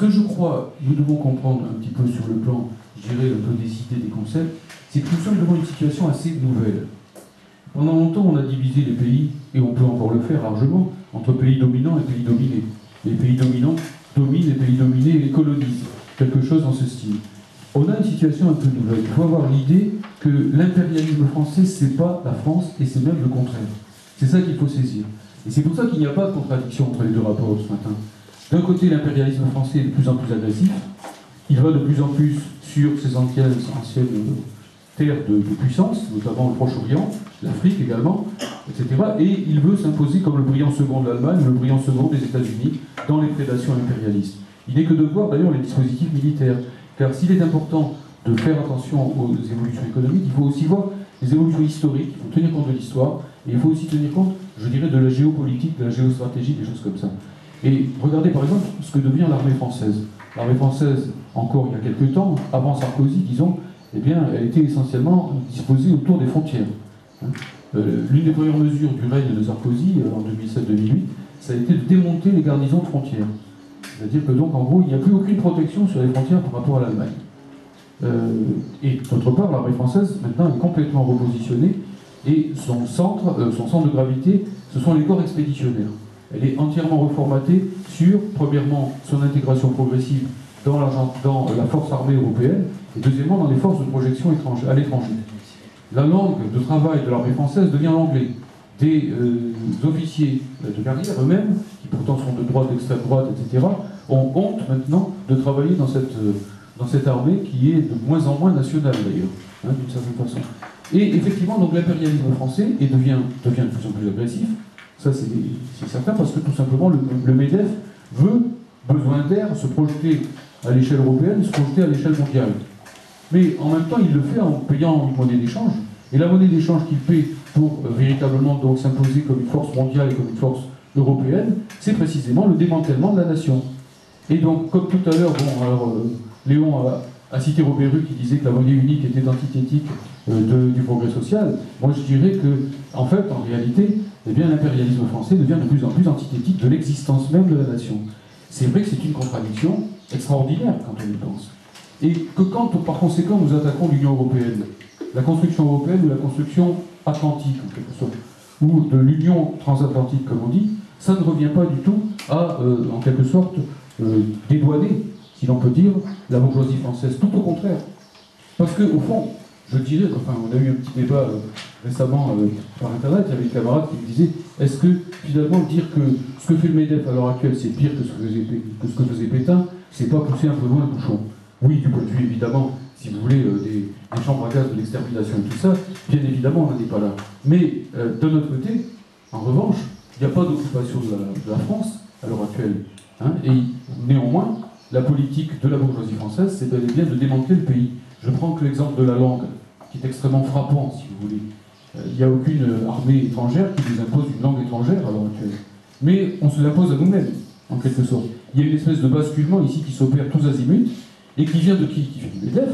Ce que je crois, nous devons comprendre un petit peu sur le plan, je dirais, un peu des idées, des concepts, c'est que nous sommes devant une situation assez nouvelle. Pendant longtemps, on a divisé les pays, et on peut encore le faire largement, entre pays dominants et pays dominés. Les pays dominants dominent, les pays dominés les colonisent. Quelque chose dans ce style. On a une situation un peu nouvelle. Il faut avoir l'idée que l'impérialisme français, c'est pas la France, et c'est même le contraire. C'est ça qu'il faut saisir. Et c'est pour ça qu'il n'y a pas de contradiction entre les deux rapports ce matin. D'un côté, l'impérialisme français est de plus en plus agressif. Il va de plus en plus sur ses anciennes terres de puissance, notamment le Proche-Orient, l'Afrique également, etc. Et il veut s'imposer comme le brillant second de l'Allemagne, le brillant second des États-Unis dans les prédations impérialistes. Il n'est que de voir d'ailleurs les dispositifs militaires. Car s'il est important de faire attention aux évolutions économiques, il faut aussi voir les évolutions historiques, il faut tenir compte de l'histoire, et il faut aussi tenir compte, je dirais, de la géopolitique, de la géostratégie, des choses comme ça. Et regardez par exemple ce que devient l'armée française. L'armée française, encore il y a quelques temps, avant Sarkozy, disons, eh bien, elle était essentiellement disposée autour des frontières. L'une des premières mesures du règne de Sarkozy, en 2007-2008, ça a été de démonter les garnisons de frontières. C'est-à-dire que donc, en gros, il n'y a plus aucune protection sur les frontières par rapport à l'Allemagne. Et d'autre part, l'armée française, maintenant, est complètement repositionnée, et son centre de gravité, ce sont les corps expéditionnaires. Elle est entièrement reformatée sur, premièrement, son intégration progressive dans la force armée européenne, et deuxièmement, dans les forces de projection à l'étranger. La langue de travail de l'armée française devient l'anglais. Des officiers de carrière eux-mêmes, qui pourtant sont de droite, d'extrême droite, etc., ont honte maintenant de travailler dans cette armée qui est de moins en moins nationale d'ailleurs, d'une certaine façon. Et effectivement, donc l'impérialisme français devient de plus en plus agressif. Ça, c'est certain, parce que tout simplement, le MEDEF besoin d'air, se projeter à l'échelle européenne, se projeter à l'échelle mondiale. Mais en même temps, il le fait en payant une monnaie d'échange. Et la monnaie d'échange qu'il paie pour véritablement donc s'imposer comme une force mondiale et comme une force européenne, c'est précisément le démantèlement de la nation. Et donc, comme tout à l'heure, Léon a cité Robert-Rue qui disait que la monnaie unique était antithétique du progrès social. Moi, je dirais que, en fait, en réalité, eh bien, l'impérialisme français devient de plus en plus antithétique de l'existence même de la nation. C'est vrai que c'est une contradiction extraordinaire quand on y pense. Et que quand, par conséquent, nous attaquons l'Union européenne, la construction européenne ou la construction atlantique, en quelque sorte, ou de l'Union transatlantique, comme on dit, ça ne revient pas du tout à, en quelque sorte, dédouaner, si l'on peut dire, la bourgeoisie française. Tout au contraire. Parce qu'au fond, je dirais, enfin, on a eu un petit débat récemment par Internet, il y avait une camarade qui me disait, est-ce que, finalement, dire que ce que fait le MEDEF à l'heure actuelle, c'est pire que ce que faisait Pétain, c'est pas pousser un peu loin le bouchon? Oui, du point de vue, évidemment, si vous voulez, des chambres à gaz, de l'extermination et tout ça, bien évidemment, on n'en est pas là. Mais, de notre côté, en revanche, il n'y a pas d'occupation de la France, à l'heure actuelle. Et néanmoins, la politique de la bourgeoisie française, c'est bel et bien de démanteler le pays. Je prends que l'exemple de la langue, qui est extrêmement frappant, si vous voulez. Il n'y a aucune armée étrangère qui nous impose une langue étrangère à l'heure actuelle. Mais on se l'impose à nous-mêmes, en quelque sorte. Il y a une espèce de basculement ici qui s'opère tous azimuts, et qui vient de qui? Qui vient du MEDEF.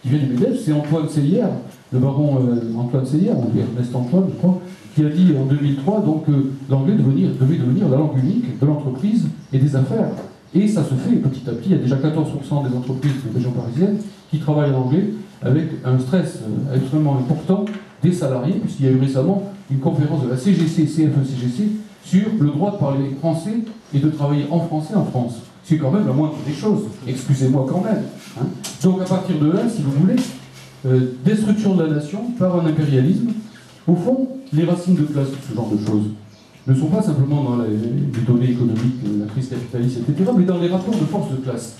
Qui vient du MEDEF, c'est Antoine Seillière, le baron Antoine Seillière, ou Ernest Antoine, je crois, qui a dit en 2003 donc, que l'anglais devait devenir la langue unique de l'entreprise et des affaires. Et ça se fait petit à petit. Il y a déjà 14% des entreprises de région parisienne qui travaillent en anglais, avec un stress extrêmement important des salariés, puisqu'il y a eu récemment une conférence de la CGC, CFE-CGC, sur le droit de parler français et de travailler en français en France. C'est quand même la moindre des choses, excusez-moi quand même. Donc à partir de là, si vous voulez, destruction de la nation par un impérialisme, au fond, les racines de classe, ce genre de choses, ne sont pas simplement dans les données économiques, la crise capitaliste, etc., mais dans les rapports de force de classe.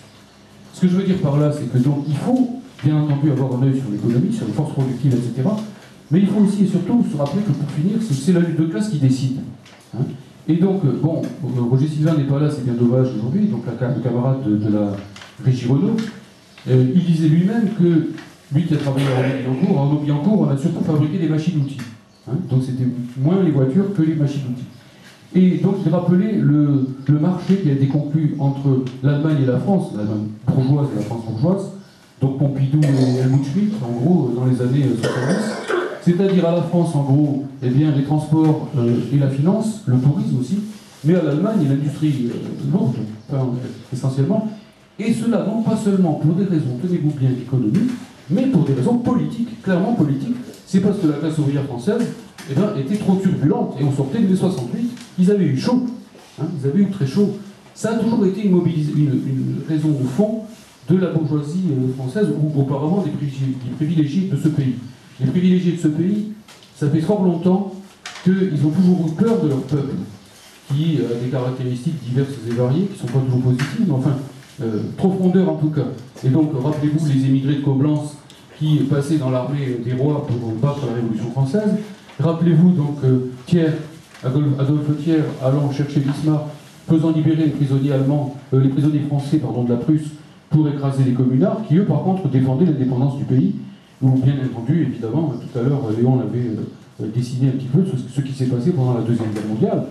Ce que je veux dire par là, c'est que donc il faut, bien entendu, avoir un œil sur l'économie, sur les forces productives, etc., mais il faut aussi et surtout se rappeler que pour finir, c'est la lutte de classe qui décide. Et donc, bon, Roger Sylvain n'est pas là, c'est bien dommage aujourd'hui, donc le camarade de la Régie Renault, il disait lui-même que, lui qui a travaillé à Renault Billancourt, on a surtout fabriqué des machines-outils. Donc c'était moins les voitures que les machines-outils. Et donc il rappelait le marché qui a été conclu entre l'Allemagne et la France, l'Allemagne bourgeoise et la France bourgeoise, donc Pompidou et Helmut Schmidt, en gros, dans les années 70. C'est-à-dire à la France, en gros, eh bien, les transports et la finance, le tourisme aussi, mais à l'Allemagne, l'industrie lourde, enfin, essentiellement, Et cela non pas seulement pour des raisons, tenez-vous bien, économiques, mais pour des raisons politiques, clairement politiques. C'est parce que la classe ouvrière française était trop turbulente, et on sortait de mai 68, ils avaient eu chaud, ils avaient eu très chaud. Ça a toujours été une raison de fond de la bourgeoisie française, ou auparavant des privilégiés de ce pays. Les privilégiés de ce pays, ça fait fort longtemps qu'ils ont toujours eu peur de leur peuple, qui a des caractéristiques diverses et variées, qui ne sont pas toujours positives, mais enfin, profondeur en tout cas. Et donc, rappelez-vous les émigrés de Coblence qui passaient dans l'armée des rois pour battre la Révolution française. Rappelez-vous donc Adolphe Thiers allant chercher Bismarck, faisant libérer les prisonniers allemands, les prisonniers français de la Prusse, pour écraser les communards, qui eux par contre défendaient l'indépendance du pays, où bien entendu, évidemment, tout à l'heure Léon l'avait dessiné un petit peu ce qui s'est passé pendant la Deuxième Guerre mondiale.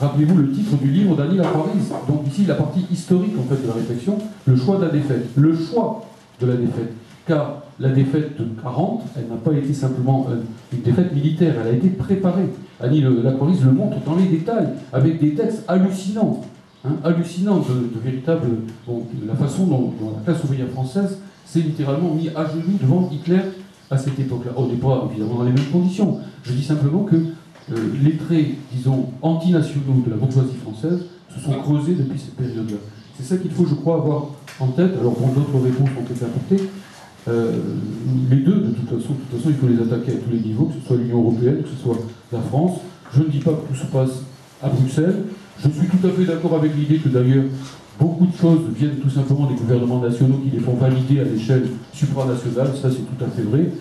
Rappelez-vous le titre du livre d'Annie Lapoirise. Donc ici la partie historique en fait de la réflexion, le choix de la défaite. Le choix de la défaite. Car la défaite de 40, elle n'a pas été simplement une défaite militaire, elle a été préparée. Annie Lapoirise le montre dans les détails, avec des textes hallucinants. Hallucinant de véritable... la façon dont la classe ouvrière française s'est littéralement mis à genoux devant Hitler à cette époque-là. On n'est pas évidemment dans les mêmes conditions. Je dis simplement que les traits, disons, antinationaux de la bourgeoisie française se sont creusés depuis cette période-là. C'est ça qu'il faut, je crois, avoir en tête. Alors, d'autres réponses ont été apportées. Les deux, de toute façon, il faut les attaquer à tous les niveaux, que ce soit l'Union européenne, que ce soit la France. Je ne dis pas que tout se passe à Bruxelles. Je suis tout à fait d'accord avec l'idée que d'ailleurs beaucoup de choses viennent tout simplement des gouvernements nationaux qui les font valider à l'échelle supranationale, ça c'est tout à fait vrai.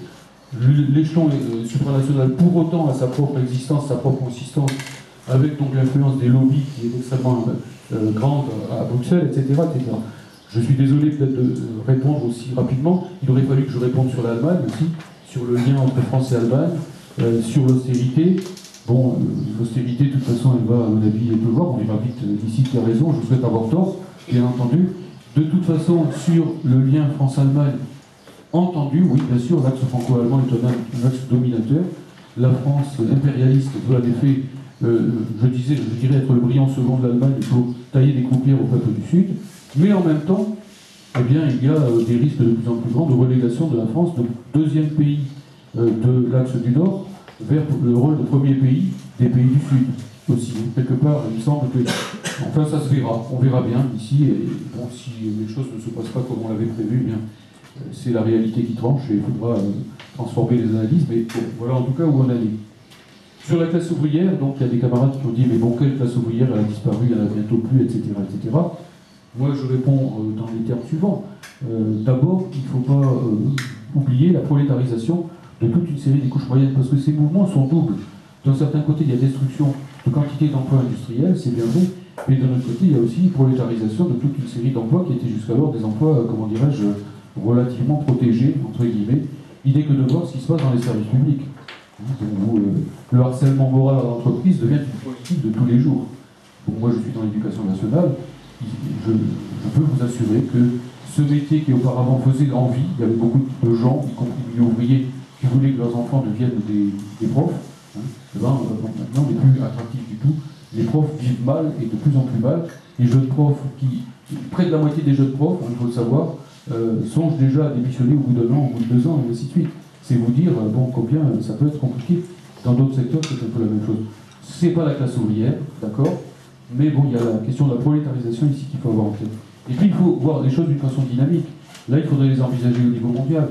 L'échelon supranational pour autant a sa propre existence, sa propre consistance, avec donc l'influence des lobbies qui est extrêmement grande à Bruxelles, etc., etc. Je suis désolé peut-être de répondre aussi rapidement, il aurait fallu que je réponde sur l'Allemagne aussi, sur le lien entre France et Allemagne, sur l'austérité. Bon, l'austérité, de toute façon, elle va, à mon avis, pleuvoir. On verra vite d'ici qui a raison. Je souhaite avoir tort, bien entendu. De toute façon, sur le lien France-Allemagne, entendu, oui, bien sûr, l'axe franco-allemand est un axe dominateur. La France impérialiste veut, en effet, je dirais être le brillant second de l'Allemagne, il faut tailler des croupières au peuple du Sud. Mais en même temps, eh bien, il y a des risques de plus en plus grands de relégation de la France de deuxième pays de l'axe du Nord vers le rôle de premier pays des pays du Sud aussi. Quelque part, il me semble que... Enfin, ça se verra. On verra bien ici. Et bon, si les choses ne se passent pas comme on l'avait prévu, eh bien, c'est la réalité qui tranche et il faudra transformer les analyses. Mais bon, voilà en tout cas où on en est. Sur la classe ouvrière, donc il y a des camarades qui ont dit mais bon, quelle classe ouvrière, elle a disparu, il n'y en a bientôt plus, etc., etc. Moi, je réponds dans les termes suivants. D'abord, il ne faut pas oublier la prolétarisation de toute une série des couches moyennes, parce que ces mouvements sont doubles. D'un certain côté, il y a destruction de quantité d'emplois industriels, c'est bien vrai, mais d'un autre côté, il y a aussi prolétarisation de toute une série d'emplois qui étaient jusqu'alors des emplois, comment dirais-je, relativement protégés, entre guillemets. Il n'est que de voir ce qui se passe dans les services publics. Où, le harcèlement moral à l'entreprise devient une politique de tous les jours. Donc, moi, je suis dans l'éducation nationale, je peux vous assurer que ce métier qui auparavant faisait envie, il y avait beaucoup de gens, y compris des ouvriers, qui voulaient que leurs enfants deviennent des profs, maintenant n'est plus attractif du tout. Les profs vivent mal et de plus en plus mal. Les jeunes profs, près de la moitié des jeunes profs, il faut le savoir, songent déjà à démissionner au bout d'un an, au bout de 2 ans, et ainsi de suite. C'est vous dire, bon, combien ça peut être compliqué. Dans d'autres secteurs, c'est un peu la même chose. C'est pas la classe ouvrière, d'accord, mais bon, il y a la question de la prolétarisation ici qu'il faut avoir en tête. Et puis, il faut voir les choses d'une façon dynamique. Là, il faudrait les envisager au niveau mondial.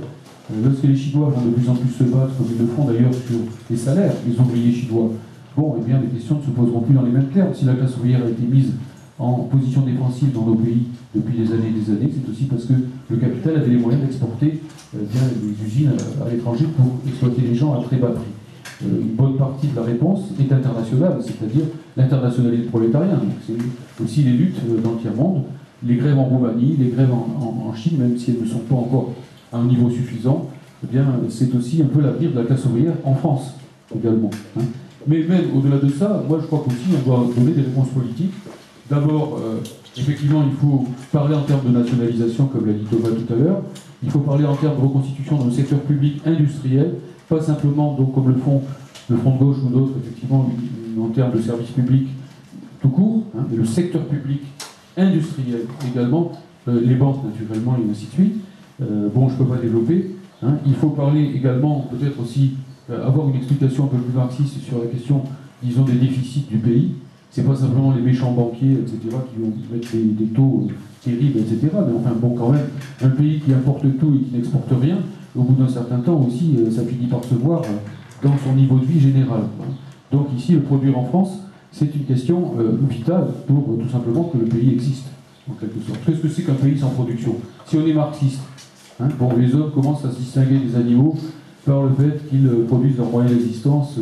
Lorsque les Chinois vont de plus en plus se battre, comme ils le font d'ailleurs sur les salaires, les ouvriers chinois, bon, eh bien, les questions ne se poseront plus dans les mêmes termes. Si la classe ouvrière a été mise en position défensive dans nos pays depuis des années et des années, c'est aussi parce que le capital avait les moyens d'exporter des usines à l'étranger pour exploiter les gens à très bas prix. Une bonne partie de la réponse est internationale, c'est-à-dire l'internationalité du prolétariat. C'est aussi les luttes dans le tiers-monde, les grèves en Roumanie, les grèves en Chine, même si elles ne sont pas encore à un niveau suffisant, eh bien, c'est aussi un peu l'avenir de la classe ouvrière en France, également. Mais même au-delà de ça, moi je crois qu'aussi on doit donner des réponses politiques. D'abord, effectivement, il faut parler en termes de nationalisation, comme l'a dit Thomas tout à l'heure. Il faut parler en termes de reconstitution dans le secteur public industriel, pas simplement donc, comme le font le Front de gauche ou d'autres, effectivement, en termes de services publics tout court, mais le secteur public industriel également. les banques naturellement et ainsi de suite. Bon, je ne peux pas développer. Hein. Il faut parler également, peut-être aussi, avoir une explication un peu plus marxiste sur la question, disons, des déficits du pays. C'est pas simplement les méchants banquiers, etc., qui vont mettre des taux terribles, etc. Mais enfin, bon, quand même, un pays qui importe tout et qui n'exporte rien, au bout d'un certain temps aussi, ça finit par se voir dans son niveau de vie général. Donc ici, le produire en France, c'est une question vitale pour tout simplement que le pays existe, en quelque sorte. Qu'est-ce que c'est qu'un pays sans production? Si on est marxiste, hein, bon, les hommes commencent à se distinguer des animaux par le fait qu'ils produisent leur moyen d'existence,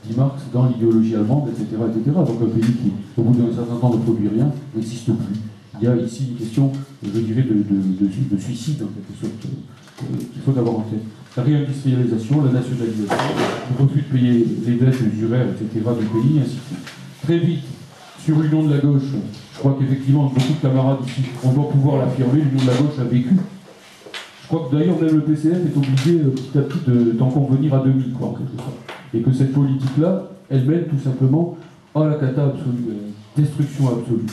dit Marx, dans l'idéologie allemande, etc., etc. Donc un pays qui, au bout d'un certain temps, ne produit rien, n'existe plus. Il y a ici une question, je dirais, de suicide, en quelque sorte, qu'il faut avoir en tête. La réindustrialisation, la nationalisation, le refus de payer les dettes usuraires, etc., du pays, ainsi de suite. Très vite, sur l'union de la gauche, je crois qu'effectivement, beaucoup de camarades ici, on doit pouvoir l'affirmer, l'union de la gauche a vécu. Je crois que d'ailleurs, même le PCF est obligé petit à petit d'en convenir à demi, quoi, en quelque sorte. Et que cette politique-là, elle mène tout simplement à la cata absolue, à la destruction absolue.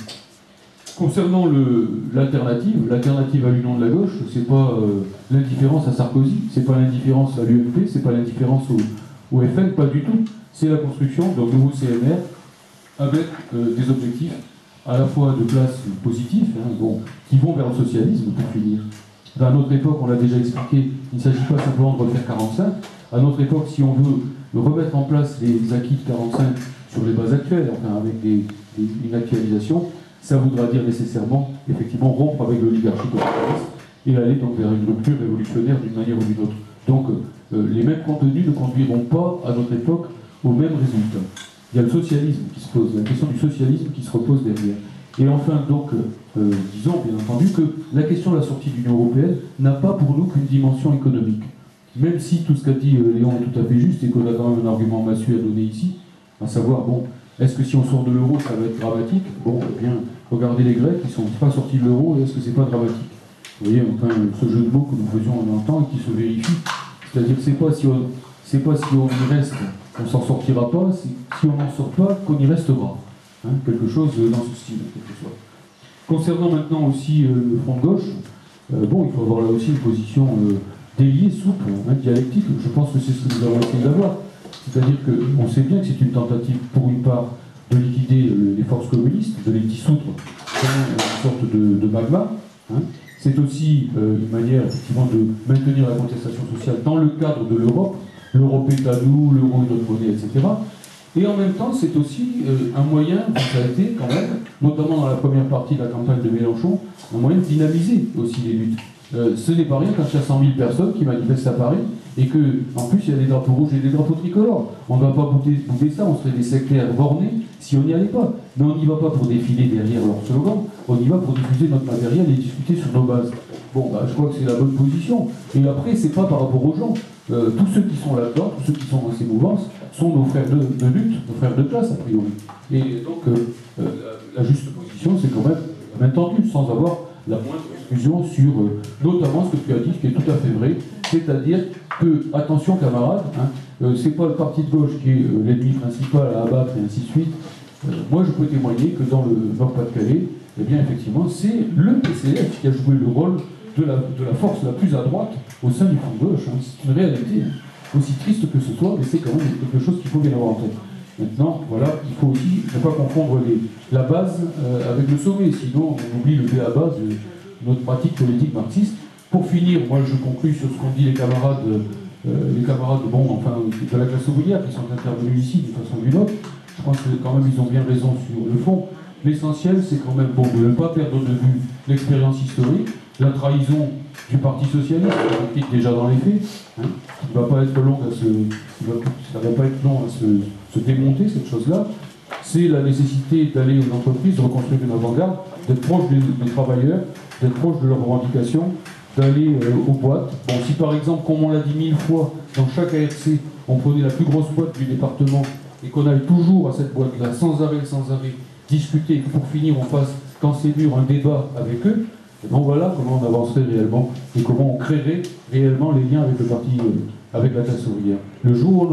Concernant l'alternative à l'union de la gauche, c'est pas l'indifférence à Sarkozy, c'est pas l'indifférence à l'UMP, c'est pas l'indifférence au FN, pas du tout. C'est la construction d'un nouveau CNR avec des objectifs à la fois de classe positifs, hein, bon, qui vont vers le socialisme, pour finir. À notre époque, on l'a déjà expliqué, il ne s'agit pas simplement de refaire 45. À notre époque, si on veut remettre en place les acquis de 45 sur les bases actuelles, enfin avec une actualisation, ça voudra dire nécessairement, effectivement, rompre avec l'oligarchie capitaliste et aller donc vers une rupture révolutionnaire d'une manière ou d'une autre. Donc, les mêmes contenus ne conduiront pas, à notre époque, aux mêmes résultats. Il y a le socialisme qui se pose, la question du socialisme qui se repose derrière. Et enfin, donc, disons, bien entendu, que la question de la sortie de l'Union européenne n'a pas pour nous qu'une dimension économique. Même si tout ce qu'a dit Léon est tout à fait juste et qu'on a quand même un argument massue à donner ici, à savoir, bon, est-ce que si on sort de l'euro, ça va être dramatique? Bon, eh bien, regardez les Grecs, ils ne sont pas sortis de l'euro, et est-ce que c'est pas dramatique? Vous voyez, enfin, ce jeu de mots que nous faisions en un temps et qui se vérifie. C'est-à-dire que c'est pas si on y reste, on s'en sortira pas, c'est si on n'en sort pas, qu'on y restera. Hein, quelque chose dans ce style, en quelque sorte. Concernant maintenant aussi le front de gauche, bon, il faut avoir là aussi une position déliée, souple, hein, dialectique. Je pense que c'est ce que nous avons essayé d'avoir. C'est-à-dire qu'on sait bien que c'est une tentative, pour une part, de liquider les forces communistes, de les dissoudre dans une sorte de magma. Hein. C'est aussi une manière, effectivement, de maintenir la contestation sociale dans le cadre de l'Europe. L'Europe est à nous, l'euro est notre monnaie, etc. Et en même temps, c'est aussi un moyen, ça a été quand même, notamment dans la première partie de la campagne de Mélenchon, un moyen de dynamiser aussi les luttes. Ce n'est pas rien quand il y a 100 000 personnes qui manifestent à Paris et qu'en plus il y a des drapeaux rouges et des drapeaux tricolores. On ne va pas bouder ça, on serait des sectaires bornés si on n'y allait pas. Mais on n'y va pas pour défiler derrière leur slogan, on y va pour diffuser notre matériel et discuter sur nos bases. Bon, bah, je crois que c'est la bonne position. Et après, c'est pas par rapport aux gens. Tous ceux qui sont là-dedans, tous ceux qui sont dans ces mouvances, sont nos frères de lutte, nos frères de classe, a priori. Et donc, la juste position, c'est quand même maintenu, sans avoir la moindre exclusion sur, notamment ce que tu as dit, ce qui est tout à fait vrai, c'est-à-dire que, attention camarades, hein, c'est pas le parti de gauche qui est l'ennemi principal à abattre et ainsi de suite. Moi, je peux témoigner que dans le Nord-Pas-de-Calais, eh bien, effectivement, c'est le PCF qui a joué le rôle de la force la plus à droite au sein du front de gauche. Hein. C'est une réalité, hein. Aussi triste que ce soit, mais c'est quand même quelque chose qu'il faut bien avoir en tête. Maintenant, voilà, il faut aussi ne pas confondre la base avec le sommet, sinon on oublie le b.a.-ba de notre pratique politique marxiste. Pour finir, moi je conclus sur ce qu'ont dit les camarades, bon, enfin, de la classe ouvrière qui sont intervenus ici d'une façon ou d'une autre. Je pense que quand même ils ont bien raison sur le fond. L'essentiel, c'est quand même bon, de ne pas perdre de vue l'expérience historique, la trahison du Parti socialiste, qui est déjà dans les faits, hein, qui ne va pas être long à se démonter, cette chose-là. C'est la nécessité d'aller aux entreprises, de reconstruire une avant-garde, d'être proche des travailleurs, d'être proche de leurs revendications, d'aller aux boîtes. Bon, si par exemple, comme on l'a dit 1000 fois, dans chaque ARC, on prenait la plus grosse boîte du département et qu'on aille toujours à cette boîte-là, sans arrêt, discuter, pour finir on fasse, quand c'est dur, un débat avec eux, et donc voilà comment on avancerait réellement et comment on créerait réellement les liens avec le parti, avec la classe ouvrière. Le jour où on